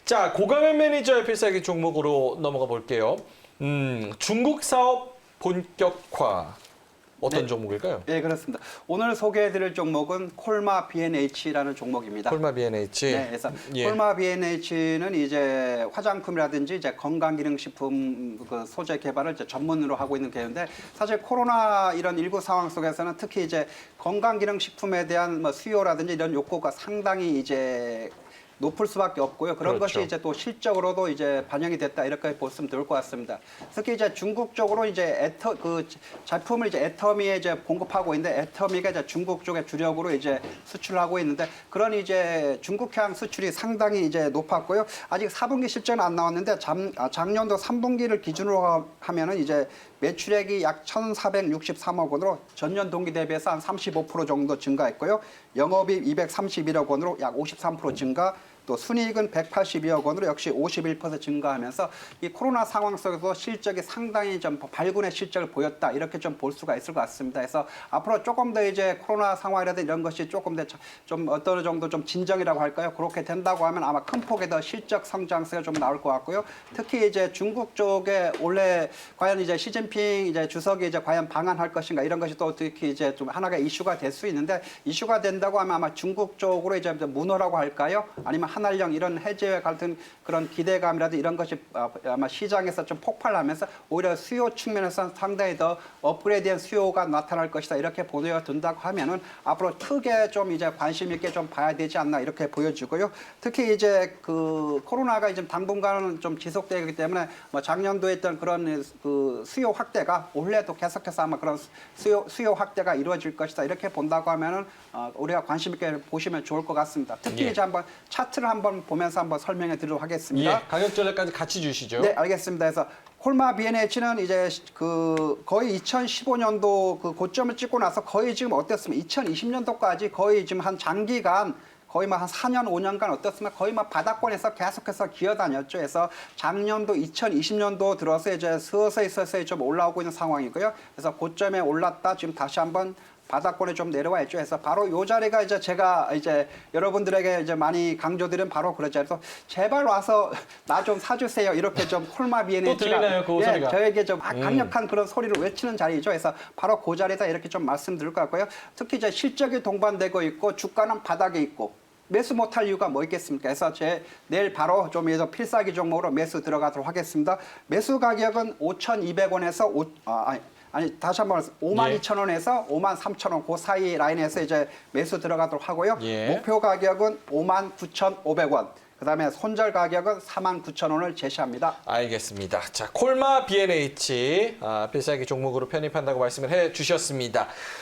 자, 고강현 매니저의 필살기 종목으로 넘어가 볼게요. 중국 사업 본격화. 어떤 네. 종목일까요? 네, 그렇습니다. 오늘 소개해드릴 종목은 콜마 B&H라는 종목입니다. 콜마 B&H. 네, 그래서 예. 콜마 B&H는 이제 화장품이라든지 이제 건강기능식품 그 소재 개발을 이제 전문으로 하고 있는 개인데, 사실 코로나 이런 일부 상황 속에서는 특히 이제 건강기능식품에 대한 뭐 수요라든지 이런 욕구가 상당히 이제 높을 수밖에 없고요. 그런 그렇죠. 것이 이제 또 실적으로도 이제 반영이 됐다 이렇게 보시면 좋을 것 같습니다. 특히 이제 중국 쪽으로 이제 제품을 이제 애터미에 이제 공급하고 있는데, 애터미가 이제 중국 쪽에 주력으로 이제 수출하고 있는데, 그런 이제 중국향 수출이 상당히 이제 높았고요. 아직 4분기 실적은 안 나왔는데 작년도 3분기를 기준으로 하면은 이제 매출액이 약 1,463억 원으로 전년 동기 대비해서 한 35% 정도 증가했고요. 영업이익 231억 원으로 약 53% 증가, 또 순이익은 182억 원으로 역시 51% 증가하면서 이 코로나 상황 속에서 실적이 상당히 좀 발군의 실적을 보였다, 이렇게 좀 볼 수가 있을 것 같습니다. 그래서 앞으로 조금 더 이제 코로나 상황이라든지 이런 것이 조금 더 좀 어떤 정도 좀 진정이라고 할까요? 그렇게 된다고 하면 아마 큰 폭의 더 실적 성장세가 좀 나올 것 같고요. 특히 이제 중국 쪽에 원래 과연 이제 시진핑 이제 주석이 이제 과연 방한할 것인가, 이런 것이 또 특히 이제 좀 하나가 이슈가 될 수 있는데, 이슈가 된다고 하면 아마 중국 쪽으로 이제 문호라고 할까요? 아니면 한한령 이런 해제 같은 그런 기대감이라든지 이런 것이 아마 시장에서 좀 폭발하면서 오히려 수요 측면에서 상당히 더 업그레이드된 수요가 나타날 것이다, 이렇게 보여준다고 하면은 앞으로 크게 좀 이제 관심 있게 좀 봐야 되지 않나, 이렇게 보여지고요. 특히 이제 그 코로나가 이제 당분간은 좀 지속되기 때문에 뭐 작년도에 했던 그런 그 수요 확대가 올해도 계속해서 아마 그런 수요 확대가 이루어질 것이다, 이렇게 본다고 하면은 우리가 관심 있게 보시면 좋을 것 같습니다. 특히 예. 이제 한번 차트를 한번 보면서 한번 설명해 드리도록 하겠습니다. 예. 가격 전략까지 같이 주시죠. 네, 알겠습니다. 그래서 콜마 B&H는 이제 그 거의 2015년도 그 고점을 찍고 나서 거의 지금 어땠습니까? 2020년도까지 거의 지금 한 장기간 거의 한 4년, 5년간 어떻습니까? 거의 바닥권에서 계속해서 기어다녔죠. 그래서 작년도 2020년도 들어서 이제 서서히 좀 올라오고 있는 상황이고요. 그래서 고점에 올랐다 지금 다시 한번 바닥권에 좀 내려와 있죠. 그래서 바로 이 자리가 이제 제가 이제 여러분들에게 이제 많이 강조드린 바로 그러죠. 그래서 제발 와서 나 좀 사주세요, 이렇게 좀 콜마 B&H가 또 들리나요, 그 소리가? 저에게 좀 강력한 그런 소리를 외치는 자리죠. 그래서 바로 그 자리에다 이렇게 좀 말씀드릴 것 같고요. 특히 이제 실적이 동반되고 있고 주가는 바닥에 있고 매수 못할 이유가 뭐 있겠습니까? 그래서 내일 바로 좀 필사기 종목으로 매수 들어가도록 하겠습니다. 매수 가격은 5,200원에서 다시 한번 52,000원에서 53,000원 그 사이 라인에서 이제 매수 들어가도록 하고요. 예. 목표 가격은 59,500원. 그다음에 손절 가격은 49,000원을 제시합니다. 알겠습니다. 자, 콜마 B&H 필살기 종목으로 편입한다고 말씀을 해 주셨습니다.